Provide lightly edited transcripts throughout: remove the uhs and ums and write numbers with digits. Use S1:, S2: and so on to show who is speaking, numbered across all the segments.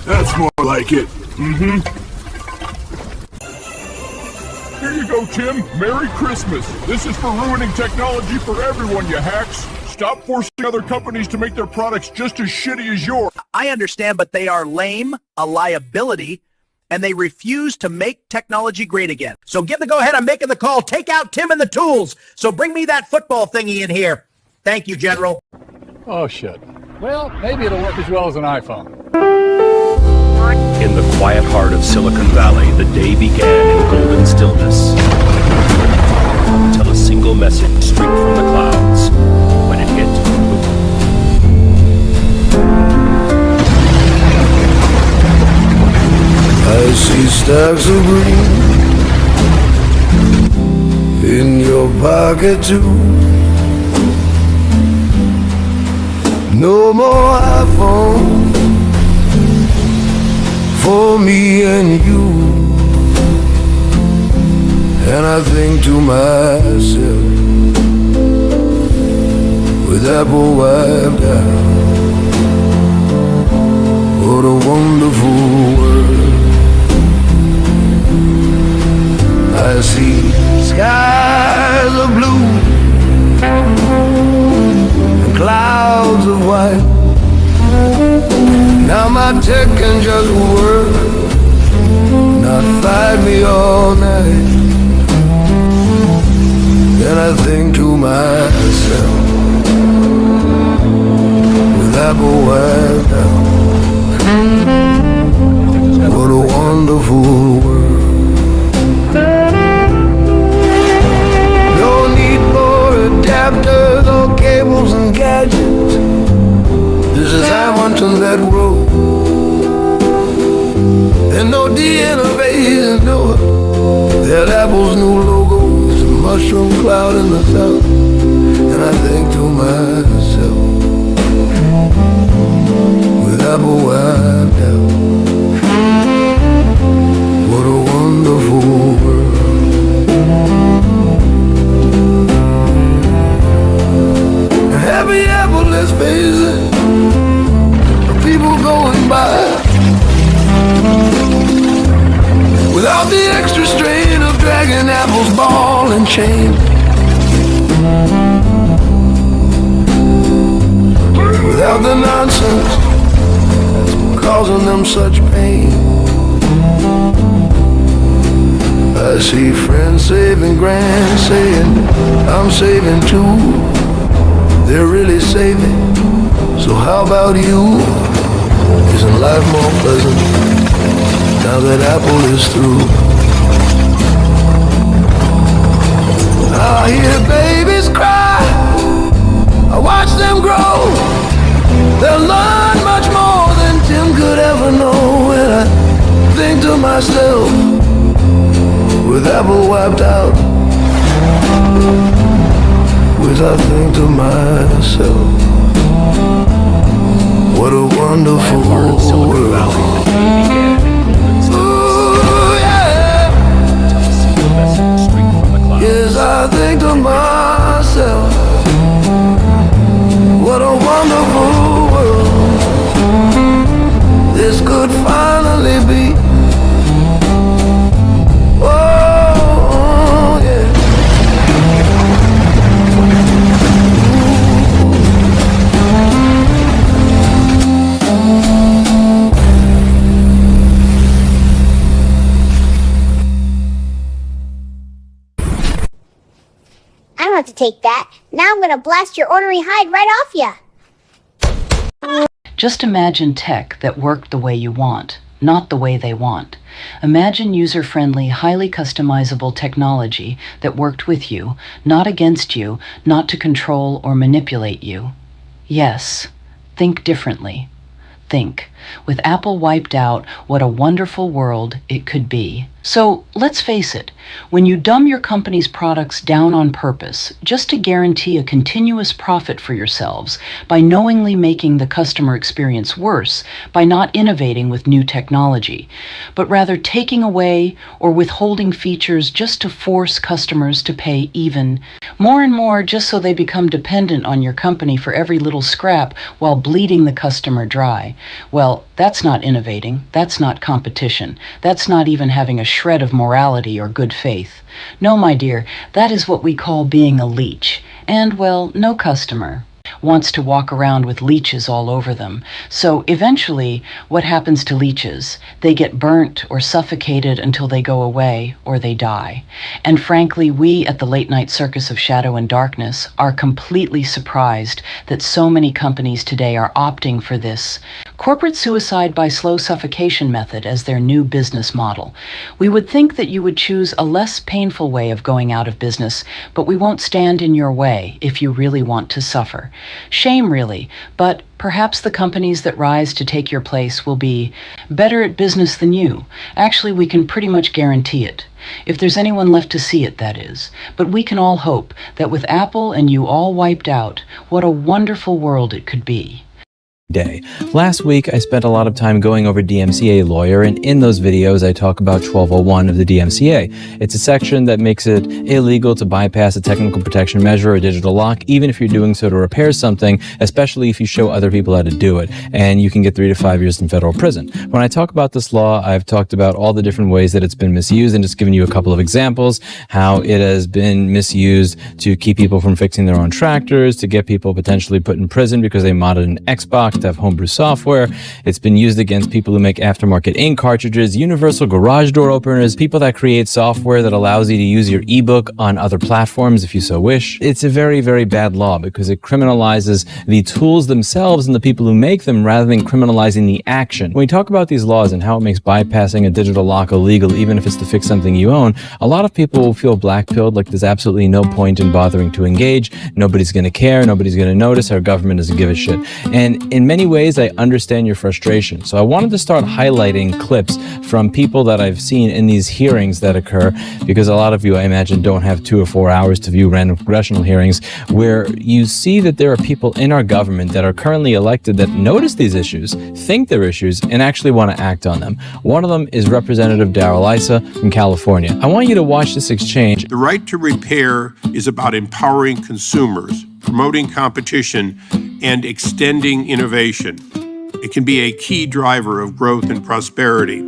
S1: That's more like it. Here you go, Tim. Merry Christmas. This is for ruining technology for everyone, you hacks. Stop forcing other companies to make their products just as shitty as yours.
S2: I understand, but they are lame, a liability, and they refuse to make technology great again. So give the go-ahead. I'm making the call. Take out Tim and the tools. So bring me that football thingy in here. Thank you, General.
S3: Oh, shit. Well, maybe it'll work as well as an iPhone.
S4: In the quiet heart of Silicon Valley, the day began in golden stillness. Until a single message streaked from the clouds. When it hit,
S5: I see stacks of green in your pocket too. No more iPhone for me and you. And I think to myself, with Apple wiped out, what a wonderful world. I see skies of blue and clouds of white. Now my tech can just work, not fight me all night. Then I think to myself, with Apple wiped out, what a wonderful world. No need for adapters or cables and gadgets. This is Hamilton that road. And no de-innovation, no. That Apple's new logo is a mushroom cloud in the south. And I think to myself, with Apple wiped out, what a wonderful world. Happy Apple, let's face it. People going by without the extra strain of dragging Apple's ball and chain. Without the nonsense causing them such pain. I see friends saving grand, saying I'm saving too. They're really saving. So how about you? Isn't life more pleasant now that Apple is through? I hear babies cry, I watch them grow. They'll learn much more than Tim could ever know. And I think to myself, with Apple wiped out, with I think to myself, what a wonderful world.
S4: Silicon Valley, the day began in golden stillness.
S5: Ooh, yeah.
S4: Until a single message streaked from the clouds.
S5: Yes, I think to myself, what a wonderful world this could finally be. Oh, yeah.
S6: I don't have to take that. Now I'm gonna blast your ornery hide right off ya.
S7: Just imagine tech that worked the way you want, not the way they want. Imagine user-friendly, highly customizable technology that worked with you, not against you, not to control or manipulate you. Yes, think differently. Think, With Apple wiped out, what a wonderful world it could be. So let's face it, when you dumb your company's products down on purpose, just to guarantee a continuous profit for yourselves, by knowingly making the customer experience worse, by not innovating with new technology, but rather taking away or withholding features just to force customers to pay even more and more just so they become dependent on your company for every little scrap while bleeding the customer dry. Well, that's not innovating, that's not competition, that's not even having a shred of morality or good faith. No, my dear, that is what we call being a leech. And, well, no customer wants to walk around with leeches all over them. So eventually, what happens to leeches? They get burnt or suffocated until they go away or they die. And frankly, we at the Late Night Circus of Shadow and Darkness are completely surprised that so many companies today are opting for this corporate suicide by slow suffocation method as their new business model. We would think that you would choose a less painful way of going out of business, but we won't stand in your way if you really want to suffer. Shame, really, but perhaps the companies that rise to take your place will be better at business than you. Actually, we can pretty much guarantee it. If there's anyone left to see it, that is. But we can all hope that with Apple and you all wiped out, what a wonderful world it could be.
S8: Day. Last week, I spent a lot of time going over DMCA Lawyer, and in those videos, I talk about 1201 of the DMCA. It's a section that makes it illegal to bypass a technical protection measure or digital lock, even if you're doing so to repair something, especially if you show other people how to do it, and you can get 3 to 5 years in federal prison. When I talk about this law, I've talked about all the different ways that it's been misused and just given you a couple of examples, how it has been misused to keep people from fixing their own tractors, to get people potentially put in prison because they modded an Xbox, to have homebrew software. It's been used against people who make aftermarket ink cartridges, universal garage door openers, people that create software that allows you to use your ebook on other platforms if you so wish. It's a very, very bad law because it criminalizes the tools themselves and the people who make them rather than criminalizing the action. When we talk about these laws and how it makes bypassing a digital lock illegal, even if it's to fix something you own, a lot of people will feel black-pilled, like there's absolutely no point in bothering to engage. Nobody's going to care. Nobody's going to notice. Our government doesn't give a shit. And in many ways, I understand your frustration. So I wanted to start highlighting clips from people that I've seen in these hearings that occur, because a lot of you, I imagine, don't have 2 or 4 hours to view random congressional hearings, where you see that there are people in our government that are currently elected that notice these issues, think they're issues, and actually want to act on them. One of them is Representative Darrell Issa from California. I want you to watch this exchange.
S9: The right to repair is about empowering consumers, promoting competition, and extending innovation. It can be a key driver of growth and prosperity.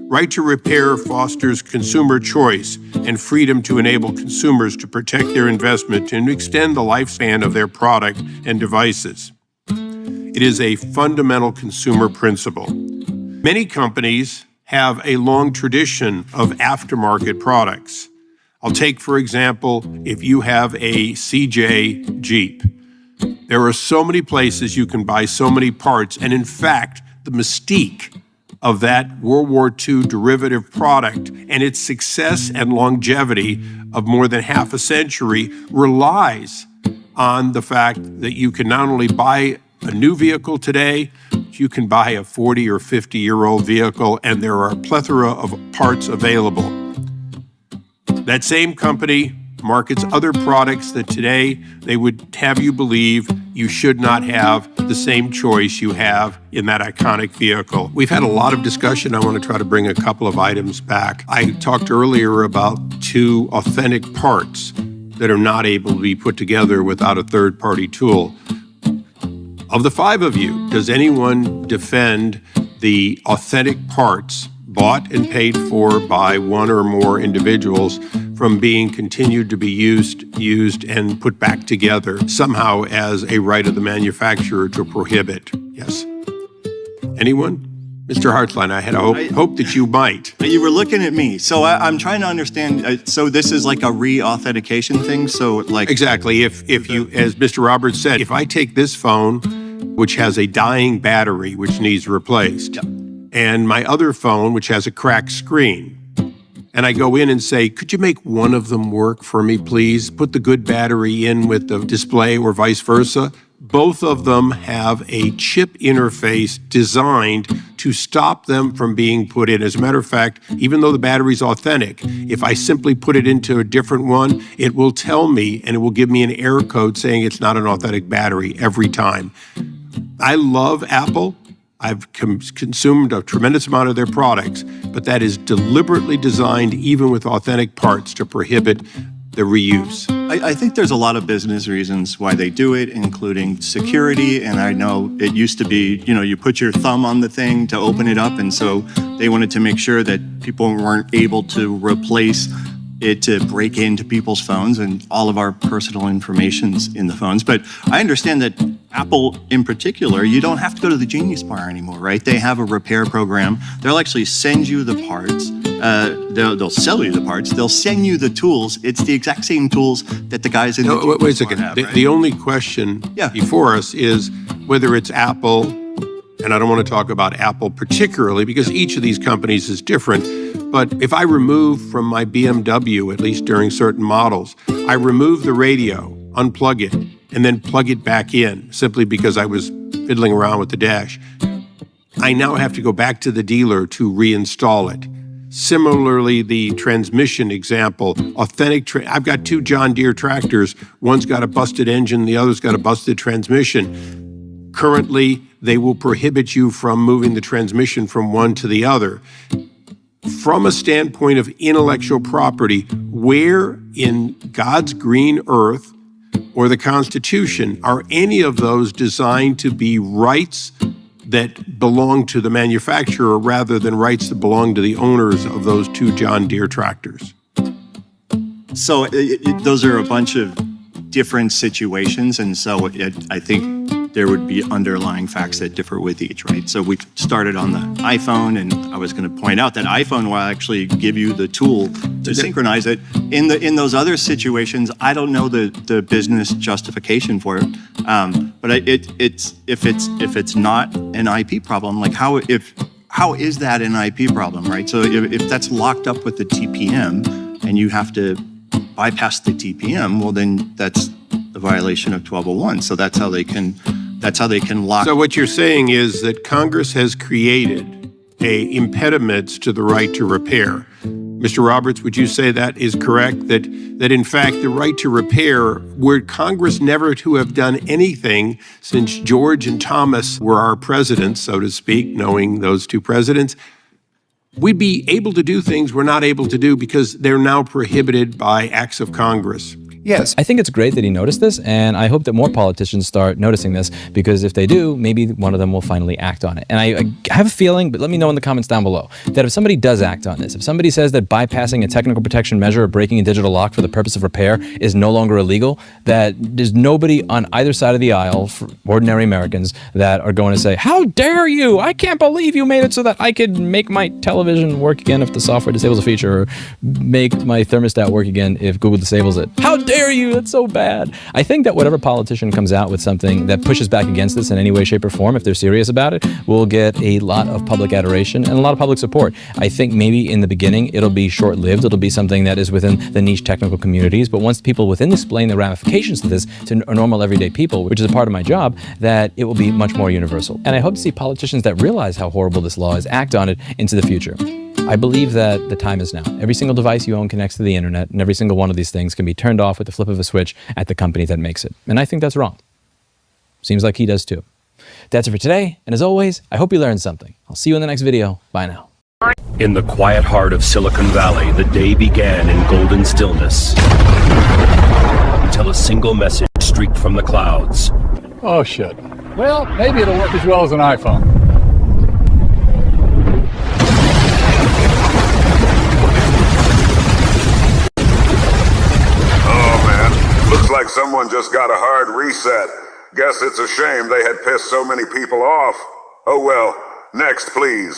S9: Right to repair fosters consumer choice and freedom to enable consumers to protect their investment and extend the lifespan of their product and devices. It is a fundamental consumer principle. Many companies have a long tradition of aftermarket products. I'll take, for example, if you have a CJ Jeep. There are so many places you can buy so many parts, and in fact, the mystique of that World War II derivative product and its success and longevity of more than half a century relies on the fact that you can not only buy a new vehicle today, you can buy a 40 or 50-year-old vehicle, and there are a plethora of parts available. That same company markets other products that today they would have you believe you should not have the same choice you have in that iconic vehicle. We've had a lot of discussion. I want to try to bring a couple of items back. I talked earlier about 2 authentic parts that are not able to be put together without a third-party tool. Of the 5 of you, does anyone defend the authentic parts bought and paid for by one or more individuals from being continued to be used and put back together somehow as a right of the manufacturer to prohibit? Yes. Anyone? Mr. Hartline, I had a hope that you might.
S10: You were looking at me, so I'm trying to understand. So this is like a re-authentication thing. So like
S9: exactly. If you, as Mr. Roberts said, if I take this phone, which has a dying battery which needs replaced, and my other phone, which has a cracked screen, and I go in and say, could you make one of them work for me, please? Put the good battery in with the display or vice versa. Both of them have a chip interface designed to stop them from being put in. As a matter of fact, even though the battery's authentic, if I simply put it into a different one, it will tell me and it will give me an error code saying it's not an authentic battery every time. I love Apple. I've consumed a tremendous amount of their products, but that is deliberately designed, even with authentic parts, to prohibit the reuse.
S10: I think there's a lot of business reasons why they do it, including security. And I know it used to be, you put your thumb on the thing to open it up. And so they wanted to make sure that people weren't able to replace it to break into people's phones, and all of our personal information's in the phones. But I understand that Apple in particular, you don't have to go to the Genius Bar anymore, right? They have a repair program. They'll actually send you the parts. They'll sell you the parts. They'll send you the tools. It's the exact same tools that the guys in the Genius
S9: wait a second.
S10: Bar have, right?
S9: The only question before us is whether it's Apple, and I don't want to talk about Apple particularly because each of these companies is different. But if I remove from my BMW, at least during certain models, I remove the radio, unplug it, and then plug it back in simply because I was fiddling around with the dash, I now have to go back to the dealer to reinstall it. Similarly, the transmission example, I've got two John Deere tractors. One's got a busted engine, the other's got a busted transmission. Currently, they will prohibit you from moving the transmission from one to the other. From a standpoint of intellectual property, where in God's green earth or the Constitution are any of those designed to be rights that belong to the manufacturer rather than rights that belong to the owners of those two John Deere tractors?
S10: So those are a bunch of different situations, and so I think there would be underlying facts that differ with each, right? So we started on the iPhone, and I was going to point out that iPhone will actually give you the tool to synchronize it. In those other situations, I don't know the business justification for it, but if it's not an IP problem, like how is that an IP problem, right? So if that's locked up with the TPM and you have to bypass the TPM, well then that's a violation of 1201. So that's how they can lock.
S9: So what you're saying is that Congress has created impediments to the right to repair. Mr. Roberts, would you say that is correct? That in fact the right to repair, were Congress never to have done anything since George and Thomas were our presidents, so to speak, knowing those two presidents, we'd be able to do things we're not able to do because they're now prohibited by acts of Congress.
S8: Yes. I think it's great that he noticed this, and I hope that more politicians start noticing this, because if they do, maybe one of them will finally act on it. And I have a feeling, but let me know in the comments down below, that if somebody does act on this, if somebody says that bypassing a technical protection measure or breaking a digital lock for the purpose of repair is no longer illegal, that there's nobody on either side of the aisle, for ordinary Americans, that are going to say, how dare you? I can't believe you made it so that I could make my television work again if the software disables a feature, or make my thermostat work again if Google disables it. How dare you? That's so bad. I think that whatever politician comes out with something that pushes back against this in any way, shape, or form, if they're serious about it, will get a lot of public adoration and a lot of public support. I think maybe in the beginning it'll be short-lived. It'll be something that is within the niche technical communities. But once people within this explain the ramifications of this to normal everyday people, which is a part of my job, that it will be much more universal. And I hope to see politicians that realize how horrible this law is act on it into the future. I believe that the time is now. Every single device you own connects to the internet, and every single one of these things can be turned off with the flip of a switch at the company that makes it. And I think that's wrong. Seems like he does too. That's it for today, and as always, I hope you learned something. I'll see you in the next video. Bye now.
S4: In the quiet heart of Silicon Valley, the day began in golden stillness, until a single message streaked from the clouds.
S3: Oh shit. Well, maybe it'll work as well as an iPhone.
S1: Looks like someone just got a hard reset. Guess it's a shame they had pissed so many people off. Oh well, next please.